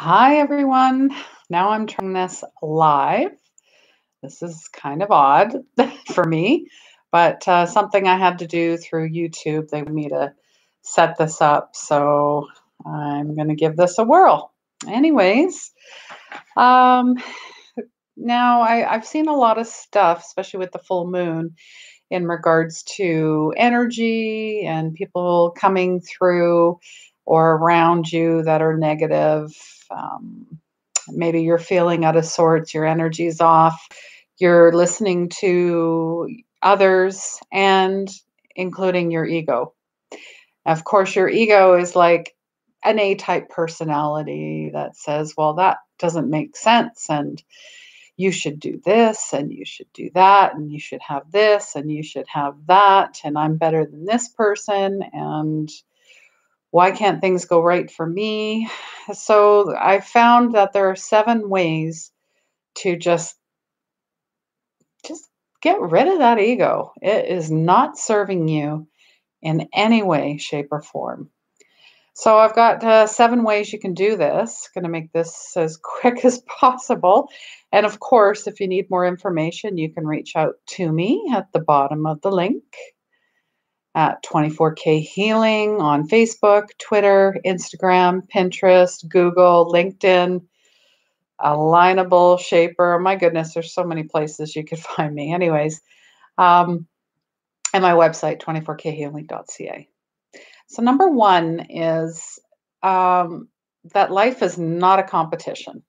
Hi, everyone. Now I'm trying this live. This is kind of odd for me, but something I had to do through YouTube. They wanted me to set this up, so I'm going to give this a whirl. Anyways, um, now I've seen a lot of stuff, especially with the full moon, in regards to energy and people coming through or around you that are negative. Um, Maybe you're feeling out of sorts, your energy's off, you're listening to others and including your ego. Of course, your ego is like an A type personality that says, well, that doesn't make sense. And you should do this and you should do that and you should have this and you should have that. And I'm better than this person. And why can't things go right for me? So I found that there are 7 ways to just get rid of that ego. It is not serving you in any way, shape, or form. So I've got 7 ways you can do this. Going to make this as quick as possible. And of course, if you need more information, you can reach out to me at the bottom of the link at 24K Healing on Facebook, Twitter, Instagram, Pinterest, Google, LinkedIn, Alignable, Shaper. My goodness, there's so many places you could find me. Anyways, um, and my website, 24khealing.ca. So number one is that life is not a competition.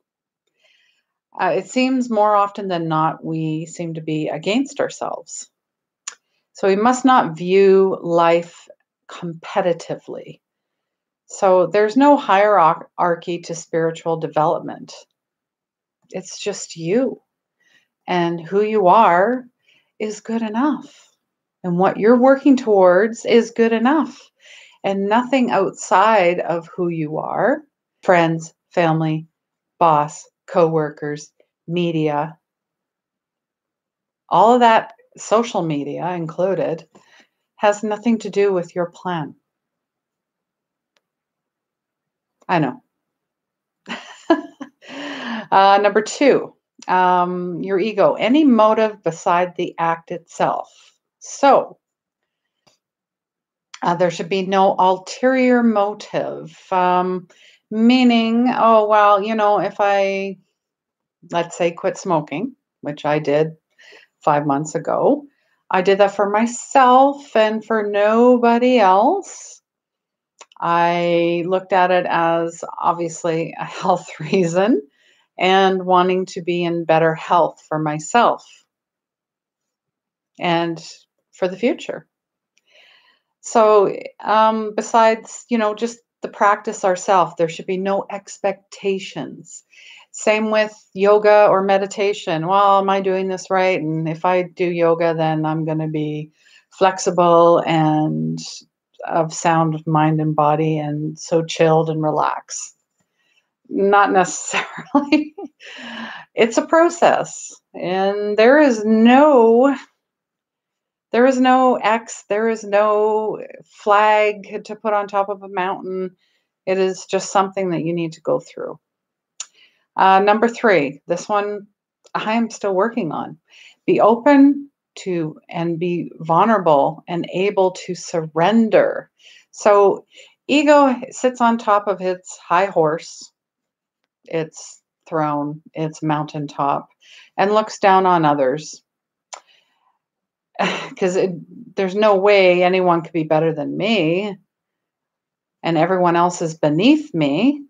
It seems more often than not we seem to be against ourselves. So we must not view life competitively. So there's no hierarchy to spiritual development. It's just you. And who you are is good enough. And what you're working towards is good enough. And nothing outside of who you are, friends, family, boss, coworkers, media, all of that, social media included, has nothing to do with your plan. I know. Number two, your ego, any motive beside the act itself. So there should be no ulterior motive, meaning, oh, well, if I, let's say, quit smoking, which I did 5 months ago, I did that for myself and for nobody else. I looked at it as obviously a health reason and wanting to be in better health for myself and for the future. So, besides, just the practice ourselves, there should be no expectations. Same with yoga or meditation. Well, am I doing this right? And if I do yoga, then I'm going to be flexible and of sound mind and body and so chilled and relaxed. Not necessarily. It's a process, and there is no X, there is no flag to put on top of a mountain. It is just something that you need to go through. Number three, this one I am still working on. Be open to and be vulnerable and able to surrender. So, ego sits on top of its high horse, its throne, its mountaintop, and looks down on others because there's no way anyone could be better than me and everyone else is beneath me.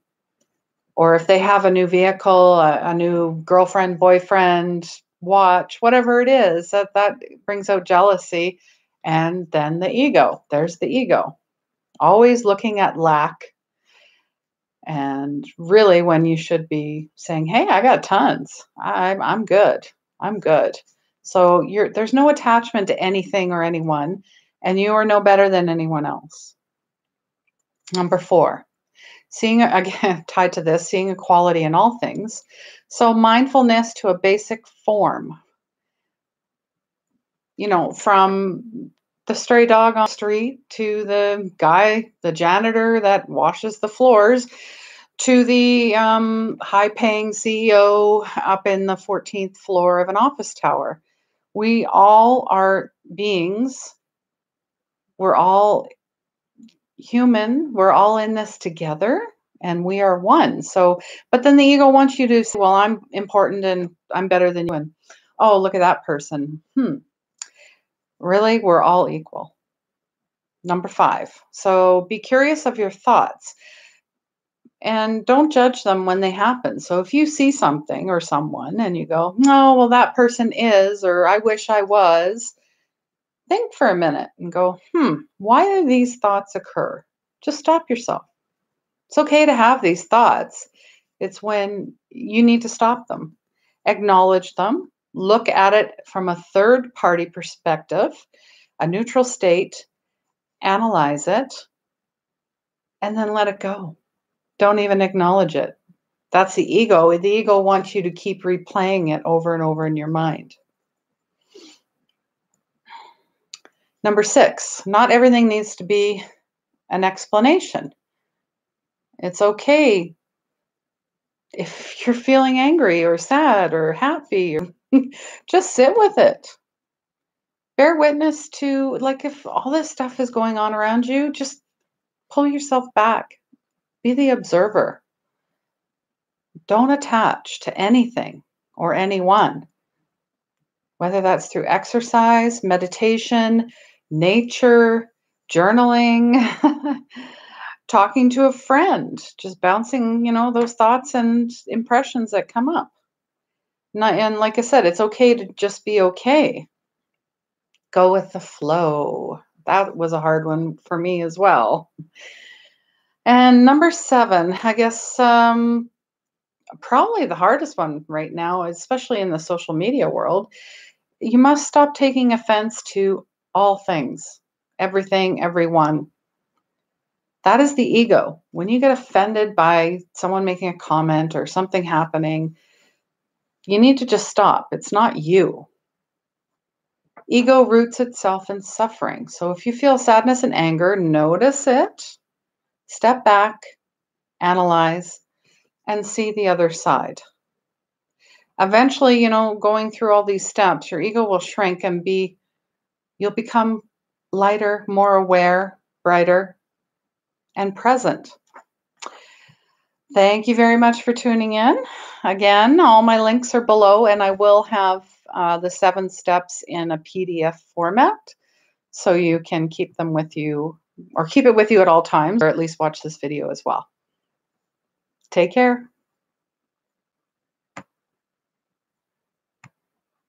Or if they have a new vehicle, a new girlfriend, boyfriend, watch, whatever it is, that brings out jealousy. And then the ego. There's the ego. Always looking at lack. And really, when you should be saying, "Hey, I got tons. I'm good. I'm good." So there's no attachment to anything or anyone, and you are no better than anyone else. Number four, seeing, again, tied to this, seeing equality in all things. So mindfulness to a basic form, from the stray dog on the street to the guy, the janitor that washes the floors, to the high-paying CEO up in the 14th floor of an office tower. We all are beings. We're all human. We're all in this together and we are one. So, but then the ego wants you to say, well, I'm important and I'm better than you. And oh, look at that person. Really? We're all equal. Number 5. So be curious of your thoughts and don't judge them when they happen. So if you see something or someone and you go, no, well, that person is, or I wish I was, think for a minute and go, why do these thoughts occur? Just stop yourself. It's okay to have these thoughts. It's when you need to stop them, acknowledge them, look at it from a third party perspective, a neutral state, analyze it, and then let it go. Don't even acknowledge it. That's the ego. The ego wants you to keep replaying it over and over in your mind. Number 6, not everything needs to be an explanation. It's okay if you're feeling angry or sad or happy, or just sit with it. Bear witness to, like, if all this stuff is going on around you, just pull yourself back. Be the observer. Don't attach to anything or anyone, whether that's through exercise, meditation, nature, journaling, talking to a friend, just bouncing, those thoughts and impressions that come up. And like I said, it's okay to just be okay. Go with the flow. That was a hard one for me as well. And number 7, I guess probably the hardest one right now, especially in the social media world. You must stop taking offense to all things, everything, everyone. That is the ego. When you get offended by someone making a comment or something happening, you need to just stop. It's not you. Ego roots itself in suffering. So if you feel sadness and anger, notice it, step back, analyze, and see the other side. Eventually, going through all these steps, your ego will shrink and you'll become lighter, more aware, brighter, and present. Thank you very much for tuning in. Again, all my links are below, and I will have the 7 steps in a PDF format, so you can keep them with you, or keep it with you at all times, or at least watch this video as well. Take care.